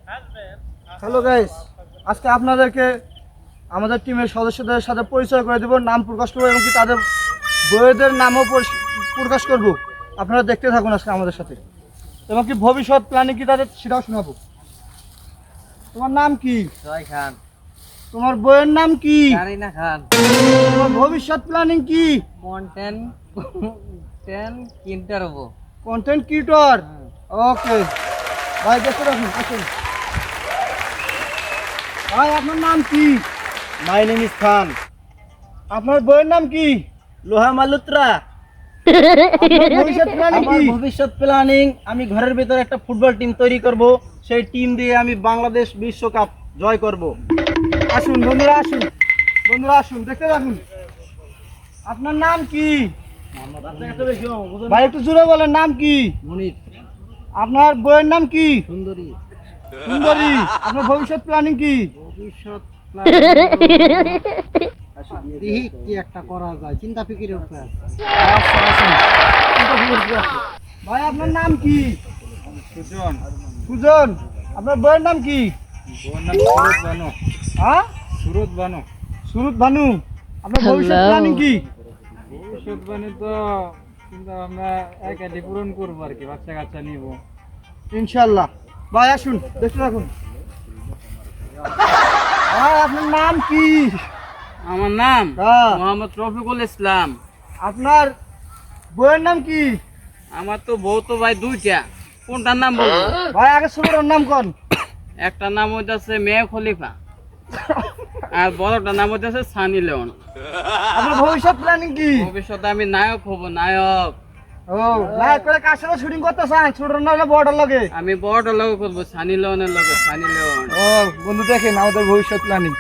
Hello guys, আজকে আপনাদেরকে আমাদের টিমের সদস্যদের সাথে পরিচয় করে দেব, নাম প্রকাশ করবো এবং কি তাদের বইয়েদের নামও প্রকাশ করব। আপনারা দেখতে থাকুন আজকে আমাদের সাথে, এবং কি ভবিষ্যৎ প্ল্যানিং কি তাদের সেটাও শোনাবো। তোমার নাম কি? জয় খান। তোমার বইয়ের নাম কি? কারিনা খান। তোমার ভবিষ্যৎ প্ল্যানিং কি? কন্টেন্ট কিন্টার হবো। Content creator. ওকে ভাই, দেখতে রাখুন। আসুন ভাই, আপনার নাম কি? My name is Khan. আপনার বইয়ের নাম কি? লোহা মালুত্রা। আপনার ভবিষ্যৎ প্ল্যানিং আমার কি? ভবিষ্যৎ প্ল্যানিং, আমি ঘরের ভিতরে একটা ফুটবল টিম তৈরি করব, সেই টিম দিয়ে আমি বাংলাদেশ বিশ্বকাপ জয় করব। আসুন বন্ধুরা, আসুন বন্ধুরা, আসুন দেখতে থাকুন। আপনার নাম কি ভাই? একটু জোরে বলেন, নাম কি? মনির। আপনার বইয়ের নাম কি? সুন্দরী। সুন্দরী। আপনার ভবিষ্যৎ প্ল্যানিং কি? ভবিষ্যৎ দেখি কি একটা করা যায়, চিন্তা ফিকিরের উপরে আছে। আচ্ছা, আসুন। ভাই, আপনার নাম কি? সুজন। সুজন। আপনার বইয়ের নাম কি? ওর নাম সুরত বানু। হ্যাঁ, সুরত বানু। সুরত ভানু। আপনার ভবিষ্যৎ প্ল্যানিং কি? ভবিষ্যৎ বাণী তো কিন্তু আমরা একাডি পূরণ করবো আর কি, বাচ্চা কাচ্চা নিব। ইনশাল্লাহ। ভাই আসুন, দেখতে থাকুন। ভাই, আপনার নাম কি? আমার নাম হ্যাঁ। মোহাম্মদ রফিকুল ইসলাম। আপনার বইয়ের নাম কি? আমার তো বউ তো ভাই দুইটা, কোনটার নাম বলবো? ভাই আগে ছোটটার নাম কোন? একটা নাম হইতেছে মেয়ে খলিফা আর বড়টার নাম হইতেছে সানি লিওন। আপনার ভবিষ্যৎ প্ল্যানিং কি? ভবিষ্যতে আমি নায়ক হব, নায়ক। ও লাইক করে কার সাথে শুটিং করতে চান? ছোটর নাম না বড়টার লগে? আমি বড়টার লগে করবো, সানি লিওনের লগে, সানি লিওন। ও বন্ধু, দেখেন আমাদের ভবিষ্যৎ প্ল্যানিং।